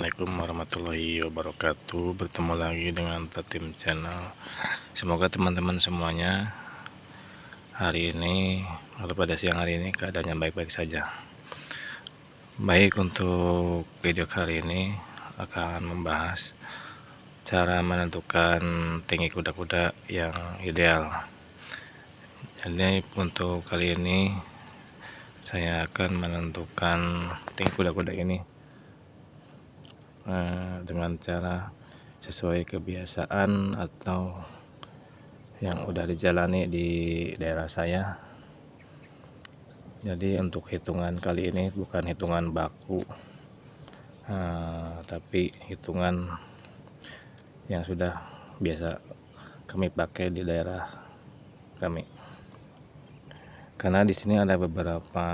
Assalamualaikum warahmatullahi wabarakatuh. Bertemu lagi dengan Tatim Channel. Semoga teman-teman semuanya hari ini atau pada siang hari ini keadaannya baik-baik saja. Baik, untuk video kali ini akan membahas cara menentukan tinggi kuda-kuda yang ideal. Jadi untuk kali ini saya akan menentukan tinggi kuda-kuda ini dengan cara sesuai kebiasaan atau yang udah dijalani di daerah saya. Jadi untuk hitungan kali ini bukan hitungan baku, tapi hitungan yang sudah biasa kami pakai di daerah kami. Karena di sini ada beberapa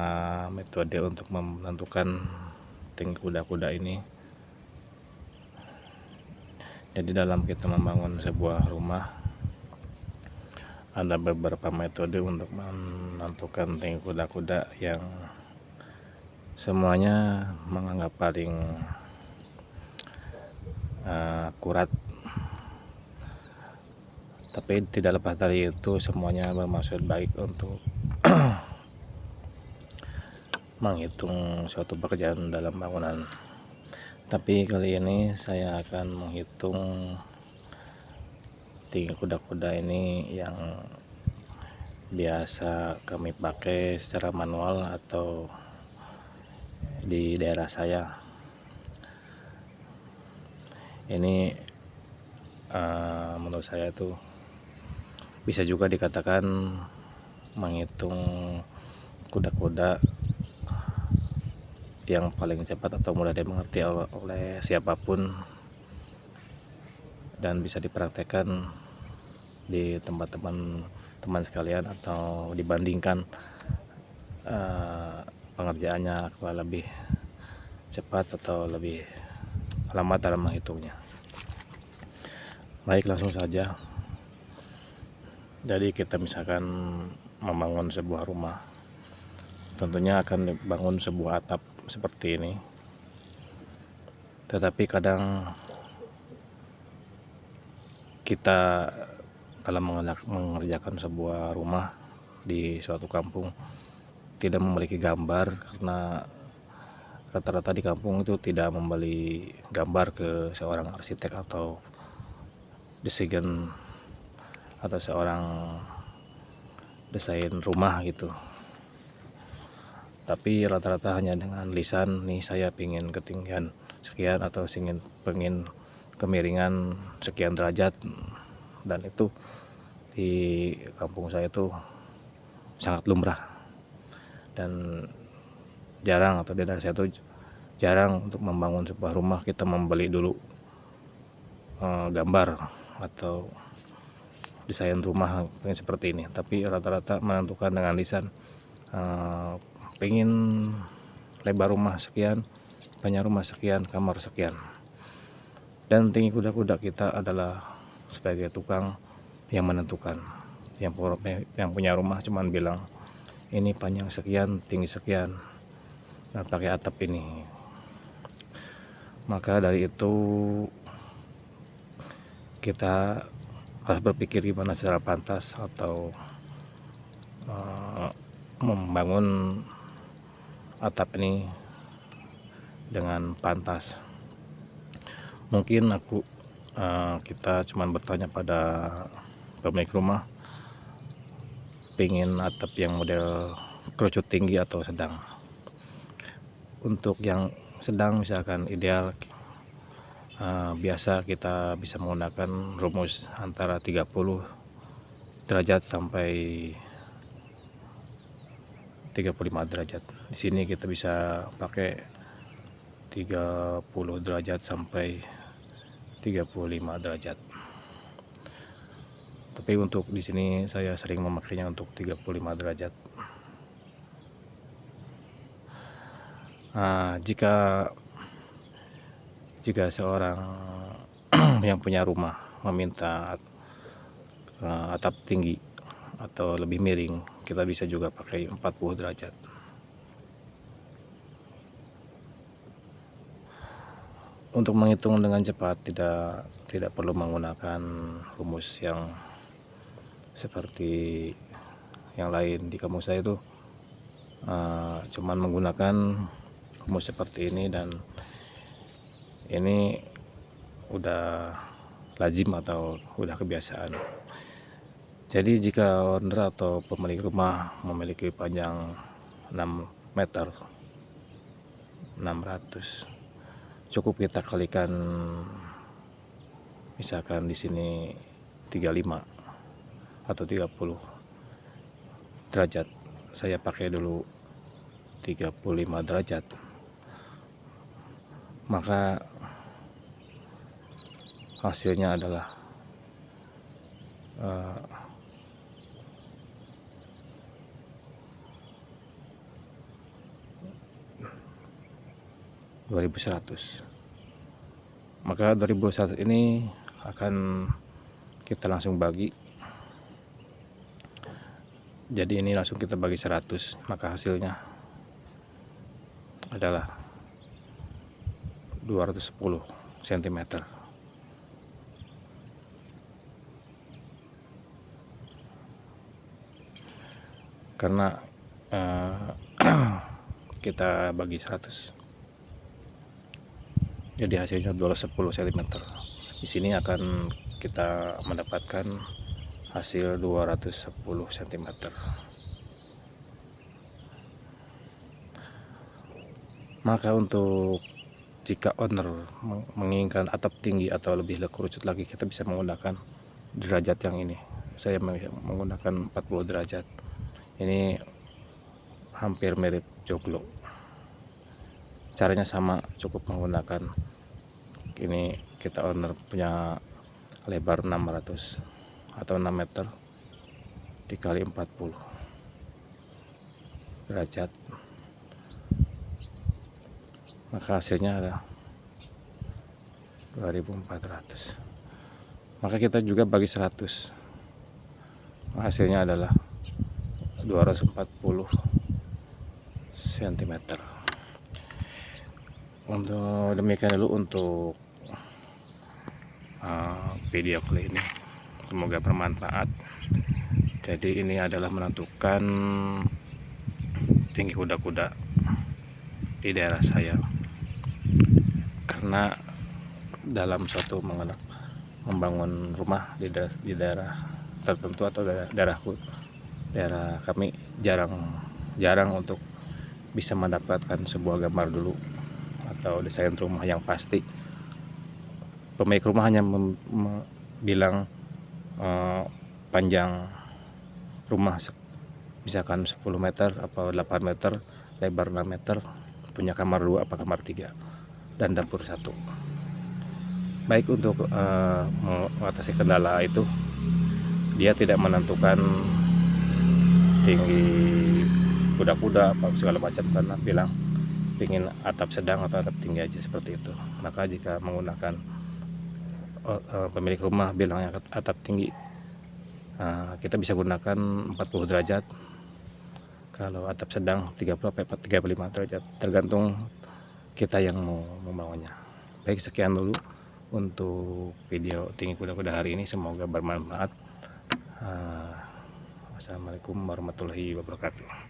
metode untuk menentukan tinggi kuda-kuda ini. Jadi dalam kita membangun sebuah rumah ada beberapa metode untuk menentukan tinggi kuda-kuda yang semuanya menganggap paling akurat. Tapi tidak lepas dari itu, semuanya bermaksud baik untuk menghitung suatu pekerjaan dalam bangunan. Tapi kali ini saya akan menghitung tinggi kuda-kuda ini yang biasa kami pakai secara manual atau di daerah saya. Ini menurut saya itu bisa juga dikatakan menghitung kuda-kuda yang paling cepat atau mudah dimengerti oleh siapapun, dan bisa dipraktekkan di tempat teman sekalian atau dibandingkan pengerjaannya lebih cepat atau lebih lama dalam menghitungnya. Baik, langsung saja. Jadi kita misalkan membangun sebuah rumah, tentunya akan dibangun sebuah atap seperti ini. Tetapi kadang kita dalam mengerjakan sebuah rumah di suatu kampung tidak memiliki gambar, karena rata-rata di kampung itu tidak membeli gambar ke seorang arsitek atau desain atau seorang desain rumah gitu. Tapi rata-rata hanya dengan lisan, nih saya pingin ketinggian sekian atau pengen kemiringan sekian derajat, dan itu di kampung saya itu sangat lumrah dan jarang, atau di daerah saya itu jarang untuk membangun sebuah rumah kita membeli dulu gambar atau desain rumah seperti ini. Tapi rata-rata menentukan dengan lisan, pengen lebar rumah sekian, panjang rumah sekian, kamar sekian. Dan tinggi kuda-kuda kita adalah sebagai tukang yang menentukan. Yang punya rumah cuman bilang ini panjang sekian, tinggi sekian, dan pakai atap ini. Maka dari itu kita harus berpikir gimana secara pantas atau membangun atap ini dengan pantas. Mungkin kita cuma bertanya pada pemilik rumah, pengen atap yang model kerucut tinggi atau sedang. Untuk yang sedang misalkan ideal, biasa kita bisa menggunakan rumus antara 30 derajat sampai 35 derajat. Di sini kita bisa pakai 30 derajat sampai 35 derajat. Tapi untuk di sini saya sering memakainya untuk 35 derajat. Jika seorang yang punya rumah meminta atap tinggi atau lebih miring, kita bisa juga pakai 40 derajat. untuk menghitung dengan cepat tidak perlu menggunakan rumus yang seperti yang lain. Di kampung saya itu cuman menggunakan rumus seperti ini, dan ini udah lazim atau udah kebiasaan. Jadi jika owner atau pemilik rumah memiliki panjang 6 meter 600, cukup kita kalikan, misalkan di sini 35 atau 30 derajat. Saya pakai dulu 35 derajat, maka hasilnya adalah 2100. Maka 2100 ini akan kita langsung bagi. Jadi ini langsung kita bagi 100, maka hasilnya adalah 210 cm. Karena kita bagi 100, jadi hasilnya 210 cm. Di sini akan kita mendapatkan hasil 210 cm. Maka untuk jika owner menginginkan atap tinggi atau lebih kerucut lagi, kita bisa menggunakan derajat yang ini. Saya menggunakan 40 derajat. Ini hampir mirip joglo. Caranya sama, cukup menggunakan ini. Kita owner punya lebar 600 atau 6 meter dikali 40 derajat, maka hasilnya adalah 2400. Maka kita juga bagi 100, hasilnya adalah 240 cm. Untuk demikian dulu untuk video kali ini, semoga bermanfaat. Jadi ini adalah menentukan tinggi kuda-kuda di daerah saya, karena dalam suatu membangun rumah di daerah tertentu atau daerah kami jarang untuk bisa mendapatkan sebuah gambar dulu atau desain rumah yang pasti. Pemilik rumah hanya bilang panjang rumah misalkan 10 meter atau 8 meter, lebar 6 meter, punya kamar 2 apa kamar 3 dan dapur 1. Baik, untuk mengatasi kendala itu, dia tidak menentukan tinggi kuda-kuda apa segala macam, karena bilang ingin atap sedang atau atap tinggi aja, seperti itu. Maka jika menggunakan pemilik rumah bilangnya atap tinggi, kita bisa gunakan 40 derajat. Kalau atap sedang 30 sampai 35 derajat, tergantung kita yang mau membangunnya. Baik, sekian dulu untuk video tinggi kuda-kuda hari ini, semoga bermanfaat. Wassalamualaikum warahmatullahi wabarakatuh.